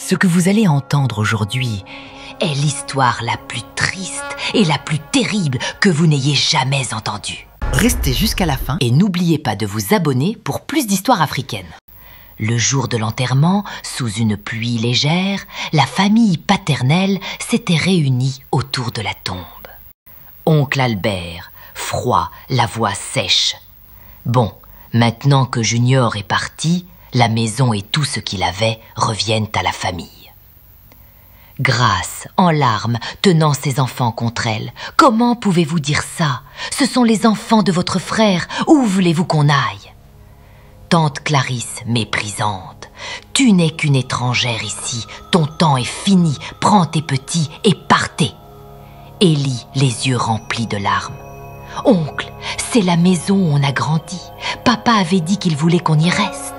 Ce que vous allez entendre aujourd'hui est l'histoire la plus triste et la plus terrible que vous n'ayez jamais entendue. Restez jusqu'à la fin et n'oubliez pas de vous abonner pour plus d'histoires africaines. Le jour de l'enterrement, sous une pluie légère, la famille paternelle s'était réunie autour de la tombe. Oncle Albert, froid, la voix sèche. Bon, maintenant que Junior est parti, la maison et tout ce qu'il avait reviennent à la famille. Grâce, en larmes, tenant ses enfants contre elle. « Comment pouvez-vous dire ça? Ce sont les enfants de votre frère. Où voulez-vous qu'on aille ?» Tante Clarisse, méprisante. « Tu n'es qu'une étrangère ici. Ton temps est fini. Prends tes petits et partez. » Élie, les yeux remplis de larmes. « Oncle, c'est la maison où on a grandi. Papa avait dit qu'il voulait qu'on y reste. »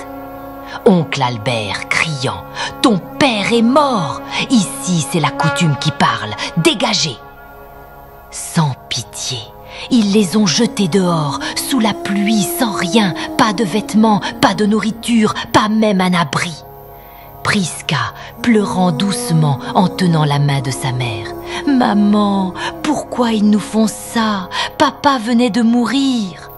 Oncle Albert, criant « Ton père est mort! Ici, c'est la coutume qui parle. Dégagez !» Sans pitié, ils les ont jetés dehors, sous la pluie, sans rien, pas de vêtements, pas de nourriture, pas même un abri. Prisca, pleurant doucement en tenant la main de sa mère. « Maman, pourquoi ils nous font ça? Papa venait de mourir. »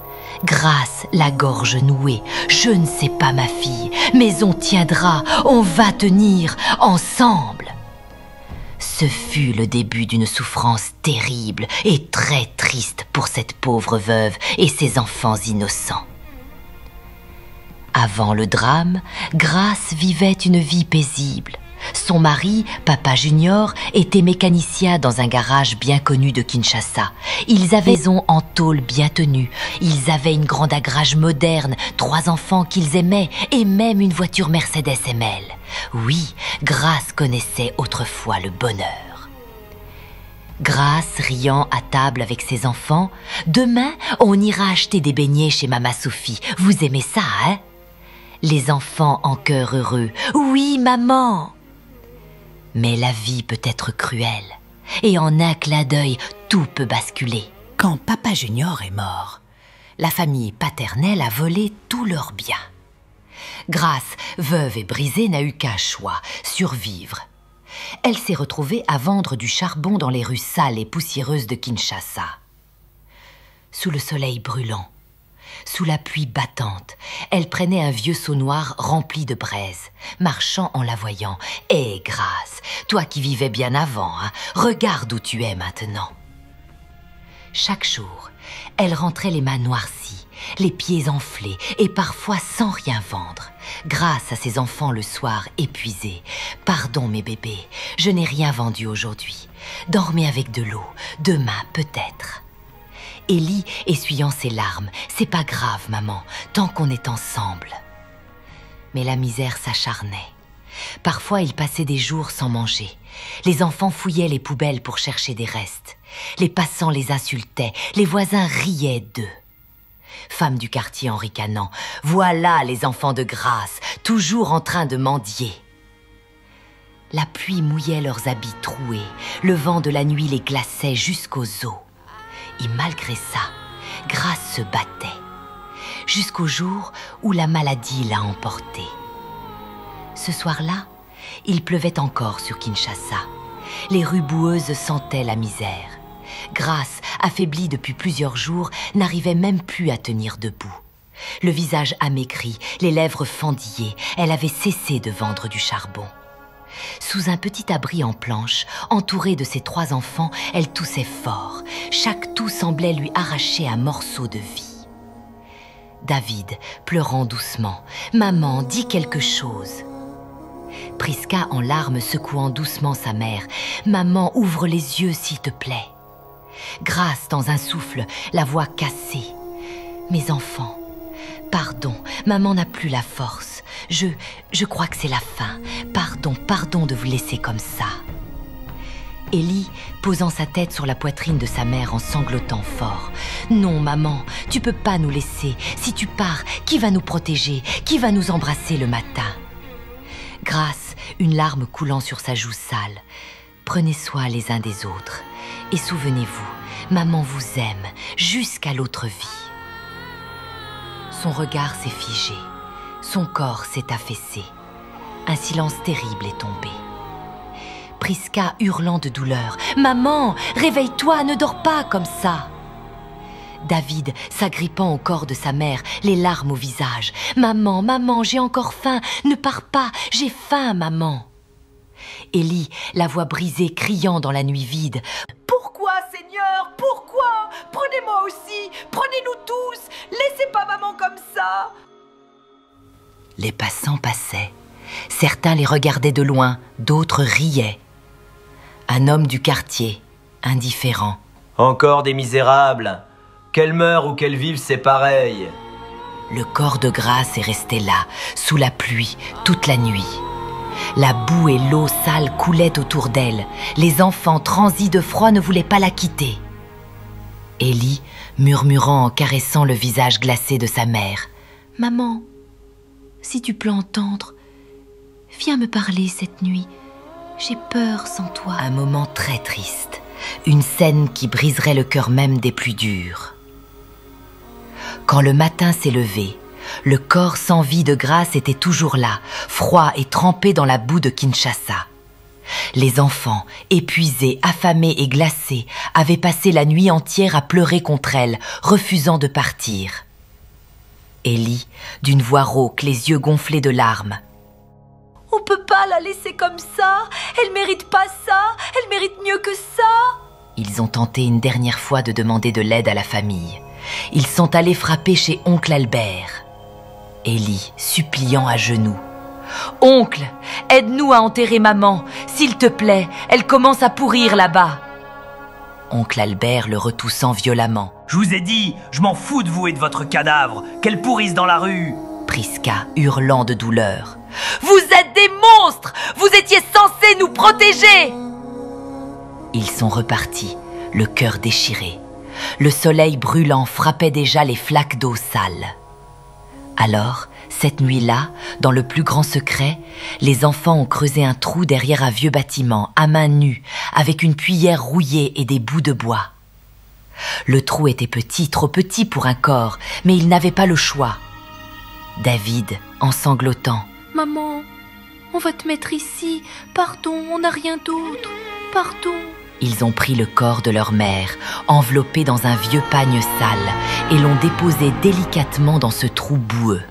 Grâce, la gorge nouée. « Je ne sais pas, ma fille, mais on tiendra, on va tenir, ensemble. » Ce fut le début d'une souffrance terrible et très triste pour cette pauvre veuve et ses enfants innocents. Avant le drame, Grâce vivait une vie paisible. Son mari, Papa Junior, était mécanicien dans un garage bien connu de Kinshasa. Ils avaient une maison en tôle bien tenue. Ils avaient une grande agrage moderne, 3 enfants qu'ils aimaient et même une voiture Mercedes ML. Oui, Grâce connaissait autrefois le bonheur. Grâce, riant à table avec ses enfants, « Demain, on ira acheter des beignets chez Mama Sophie. Vous aimez ça, hein ?» Les enfants en cœur heureux, « Oui, maman !» Mais la vie peut être cruelle, et en un clin d'œil, tout peut basculer. Quand Papa Junior est mort, la famille paternelle a volé tous leurs biens. Grâce, veuve et brisée, n'a eu qu'un choix, survivre. Elle s'est retrouvée à vendre du charbon dans les rues sales et poussiéreuses de Kinshasa. Sous le soleil brûlant, sous la pluie battante, elle prenait un vieux seau noir rempli de braise, marchant en la voyant. « Hé, Grâce, toi qui vivais bien avant, hein, regarde où tu es maintenant. » Chaque jour, elle rentrait les mains noircies, les pieds enflés et parfois sans rien vendre. Grâce à ses enfants le soir épuisés. « Pardon mes bébés, je n'ai rien vendu aujourd'hui. Dormez avec de l'eau, demain peut-être. » Élie, essuyant ses larmes. « C'est pas grave, maman, tant qu'on est ensemble. » Mais la misère s'acharnait. Parfois, ils passaient des jours sans manger. Les enfants fouillaient les poubelles pour chercher des restes. Les passants les insultaient, les voisins riaient d'eux. Femme du quartier en ricanant, « Voilà les enfants de Grâce, toujours en train de mendier. » La pluie mouillait leurs habits troués, le vent de la nuit les glaçait jusqu'aux os. Et malgré ça, Grâce se battait, jusqu'au jour où la maladie l'a emportée. Ce soir-là, il pleuvait encore sur Kinshasa. Les rues boueuses sentaient la misère. Grâce, affaiblie depuis plusieurs jours, n'arrivait même plus à tenir debout. Le visage amaigri, les lèvres fendillées, elle avait cessé de vendre du charbon. Sous un petit abri en planche, entourée de ses 3 enfants, elle toussait fort. Chaque toux semblait lui arracher un morceau de vie. David, pleurant doucement, « Maman, dis quelque chose. » Prisca, en larmes, secouant doucement sa mère, « Maman, ouvre les yeux, s'il te plaît. » Grâce, dans un souffle, la voix cassée, « Mes enfants, pardon, maman n'a plus la force. Je crois que c'est la fin. Pardon de vous laisser comme ça. » Élie, posant sa tête sur la poitrine de sa mère en sanglotant fort. « Non, maman, tu peux pas nous laisser. Si tu pars, qui va nous protéger? Qui va nous embrasser le matin ?» Grâce, une larme coulant sur sa joue sale. « Prenez soin les uns des autres. Et souvenez-vous, maman vous aime jusqu'à l'autre vie. » Son regard s'est figé. Son corps s'est affaissé. Un silence terrible est tombé. Prisca hurlant de douleur. « Maman, réveille-toi, ne dors pas comme ça !» David s'agrippant au corps de sa mère, les larmes au visage. « Maman, maman, j'ai encore faim, ne pars pas, j'ai faim, maman !» Élie, la voix brisée, criant dans la nuit vide. « Pourquoi, Seigneur, pourquoi? Prenez-moi aussi, prenez-nous tous, laissez pas maman comme ça !» Les passants passaient. Certains les regardaient de loin, d'autres riaient. Un homme du quartier, indifférent. « Encore des misérables! Qu'elles meurent ou qu'elles vivent, c'est pareil !» Le corps de Grâce est resté là, sous la pluie, toute la nuit. La boue et l'eau sale coulaient autour d'elle. Les enfants, transis de froid, ne voulaient pas la quitter. Élie, murmurant en caressant le visage glacé de sa mère. « Maman, si tu peux entendre, viens me parler cette nuit. J'ai peur sans toi. » Un moment très triste. Une scène qui briserait le cœur même des plus durs. Quand le matin s'est levé, le corps sans vie de Grâce était toujours là, froid et trempé dans la boue de Kinshasa. Les enfants, épuisés, affamés et glacés, avaient passé la nuit entière à pleurer contre elle, refusant de partir. Élie, d'une voix rauque, les yeux gonflés de larmes. « On peut pas la laisser comme ça, elle mérite pas ça, elle mérite mieux que ça !» Ils ont tenté une dernière fois de demander de l'aide à la famille. Ils sont allés frapper chez oncle Albert. Élie, suppliant à genoux. « Oncle, aide-nous à enterrer maman. S'il te plaît, elle commence à pourrir là-bas. » Oncle Albert le retoussant violemment. « Je vous ai dit, je m'en fous de vous et de votre cadavre, qu'elle pourrisse dans la rue !» Prisca, hurlant de douleur. « Vous êtes des monstres! Vous étiez censés nous protéger !» Ils sont repartis, le cœur déchiré. Le soleil brûlant frappait déjà les flaques d'eau sale. Alors, cette nuit-là, dans le plus grand secret, les enfants ont creusé un trou derrière un vieux bâtiment, à main nue, avec une cuillère rouillée et des bouts de bois. Le trou était petit, trop petit pour un corps, mais ils n'avaient pas le choix. David, en sanglotant. « Maman, on va te mettre ici, pardon, on n'a rien d'autre, pardon !» Ils ont pris le corps de leur mère, enveloppé dans un vieux pagne sale, et l'ont déposé délicatement dans ce trou boueux.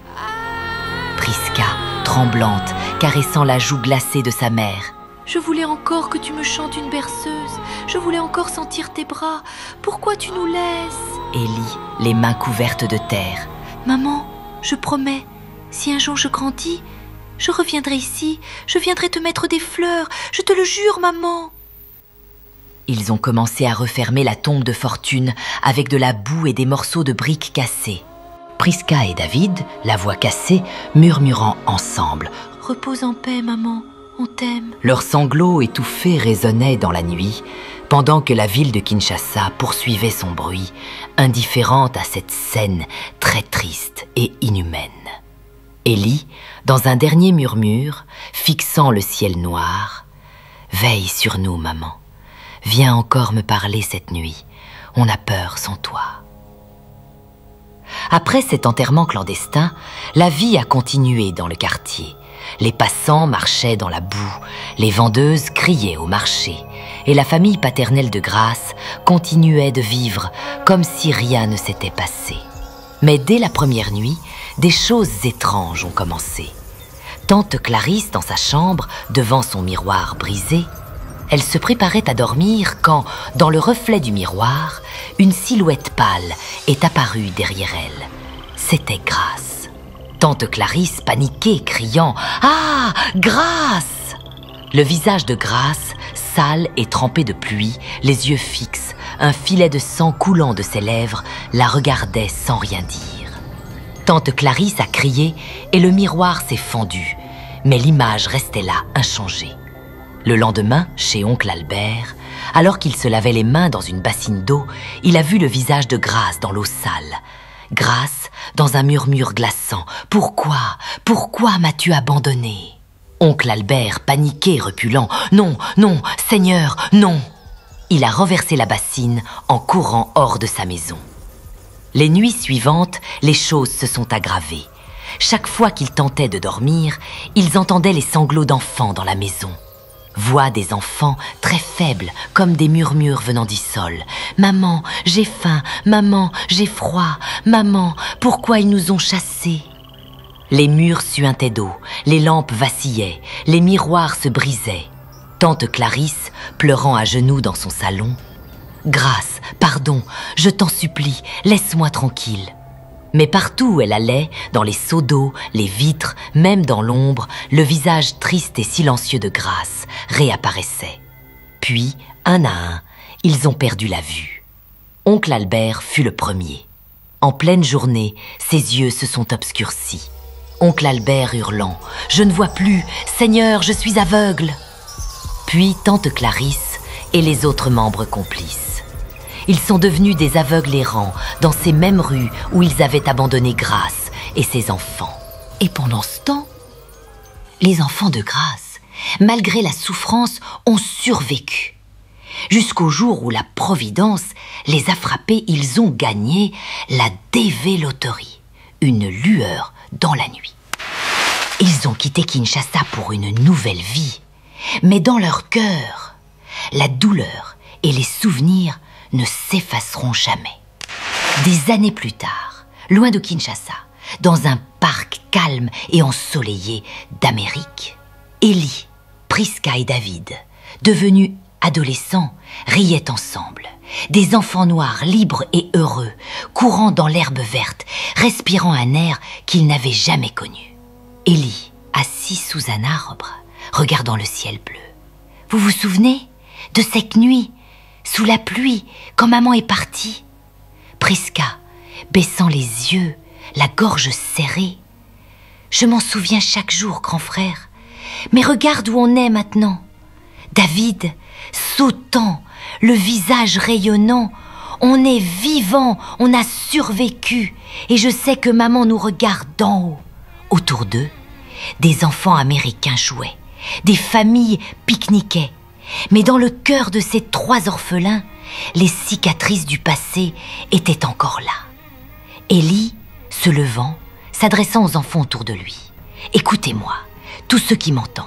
Prisca, tremblante, caressant la joue glacée de sa mère. « Je voulais encore que tu me chantes une berceuse, je voulais encore sentir tes bras, pourquoi tu nous laisses ?» Élie, les mains couvertes de terre. « Maman, je promets, si un jour je grandis, je reviendrai ici, je viendrai te mettre des fleurs, je te le jure, maman !» Ils ont commencé à refermer la tombe de fortune avec de la boue et des morceaux de briques cassées. Prisca et David, la voix cassée, murmurant ensemble. « Repose en paix, maman, on t'aime. » Leurs sanglots étouffés résonnaient dans la nuit, pendant que la ville de Kinshasa poursuivait son bruit, indifférente à cette scène très triste et inhumaine. Élie, dans un dernier murmure, fixant le ciel noir, « Veille sur nous, maman. Viens encore me parler cette nuit. On a peur sans toi. » Après cet enterrement clandestin, la vie a continué dans le quartier. Les passants marchaient dans la boue, les vendeuses criaient au marché, et la famille paternelle de Grâce continuait de vivre comme si rien ne s'était passé. Mais dès la première nuit, des choses étranges ont commencé. Tante Clarisse, dans sa chambre, devant son miroir brisé, elle se préparait à dormir quand, dans le reflet du miroir, une silhouette pâle est apparue derrière elle. C'était Grâce. Tante Clarisse paniquait, criant « Ah, Grâce !» Le visage de Grâce, sale et trempé de pluie, les yeux fixes, un filet de sang coulant de ses lèvres, la regardait sans rien dire. Tante Clarisse a crié et le miroir s'est fendu, mais l'image restait là, inchangée. Le lendemain, chez oncle Albert, alors qu'il se lavait les mains dans une bassine d'eau, il a vu le visage de Grâce dans l'eau sale. Grâce, dans un murmure glaçant, « Pourquoi? Pourquoi m'as-tu abandonné ?» Oncle Albert, paniqué, reculant, « Non, non, Seigneur, non !» Il a renversé la bassine en courant hors de sa maison. Les nuits suivantes, les choses se sont aggravées. chaque fois qu'ils tentaient de dormir, ils entendaient les sanglots d'enfants dans la maison. Voix des enfants très faibles, comme des murmures venant du sol. « Maman, j'ai faim. Maman, j'ai froid. Maman, pourquoi ils nous ont chassés ?» Les murs suintaient d'eau, les lampes vacillaient, les miroirs se brisaient. Tante Clarisse, pleurant à genoux dans son salon, « Grâce, pardon, je t'en supplie, laisse-moi tranquille. » Mais partout où elle allait, dans les seaux d'eau, les vitres, même dans l'ombre, le visage triste et silencieux de Grâce réapparaissait. Puis, un à un, ils ont perdu la vue. Oncle Albert fut le premier. En pleine journée, ses yeux se sont obscurcis. Oncle Albert hurlant « Je ne vois plus, Seigneur, je suis aveugle !» Puis tante Clarisse et les autres membres complices. Ils sont devenus des aveugles errants dans ces mêmes rues où ils avaient abandonné Grâce et ses enfants. Et pendant ce temps, les enfants de Grâce, malgré la souffrance, ont survécu. Jusqu'au jour où la Providence les a frappés, ils ont gagné la DV Loterie, une lueur dans la nuit. Ils ont quitté Kinshasa pour une nouvelle vie, mais dans leur cœur, la douleur et les souvenirs ne s'effaceront jamais. Des années plus tard, loin de Kinshasa, dans un parc calme et ensoleillé d'Amérique, Élie, Priska et David, devenus adolescents, riaient ensemble. Des enfants noirs, libres et heureux, courant dans l'herbe verte, respirant un air qu'ils n'avaient jamais connu. Élie, assis sous un arbre, regardant le ciel bleu. « Vous vous souvenez de cette nuit, sous la pluie, quand maman est partie ?» Priska, baissant les yeux, la gorge serrée. « Je m'en souviens chaque jour, grand frère. Mais regarde où on est maintenant. » David, sautant, le visage rayonnant. « On est vivant, on a survécu, et je sais que maman nous regarde d'en haut. » Autour d'eux, des enfants américains jouaient, des familles pique-niquaient. Mais dans le cœur de ces trois orphelins, les cicatrices du passé étaient encore là. Élie, se levant, s'adressant aux enfants autour de lui. « Écoutez-moi, tous ceux qui m'entendent.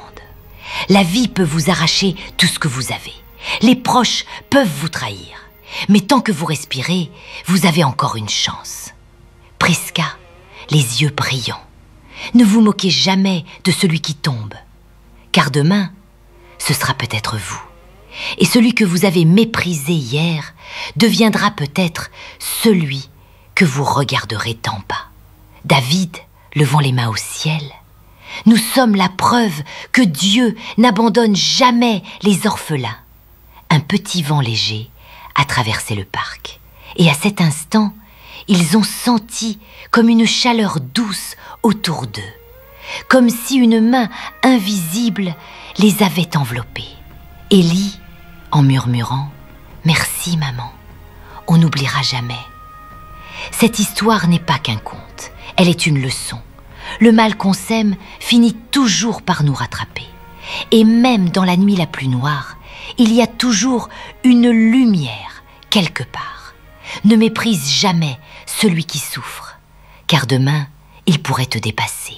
La vie peut vous arracher tout ce que vous avez. Les proches peuvent vous trahir. Mais tant que vous respirez, vous avez encore une chance. » Priska, les yeux brillants. Ne vous moquez jamais de celui qui tombe, car demain, ce sera peut-être vous. Et celui que vous avez méprisé hier deviendra peut-être celui que vous regarderez en bas. David, levant les mains au ciel, nous sommes la preuve que Dieu n'abandonne jamais les orphelins. Un petit vent léger a traversé le parc, et à cet instant, ils ont senti comme une chaleur douce autour d'eux, comme si une main invisible les avait enveloppés. Élie, en murmurant « Merci maman, on n'oubliera jamais ». Cette histoire n'est pas qu'un conte, elle est une leçon. Le mal qu'on sème finit toujours par nous rattraper. Et même dans la nuit la plus noire, il y a toujours une lumière quelque part. Ne méprise jamais celui qui souffre, car demain, il pourrait te dépasser.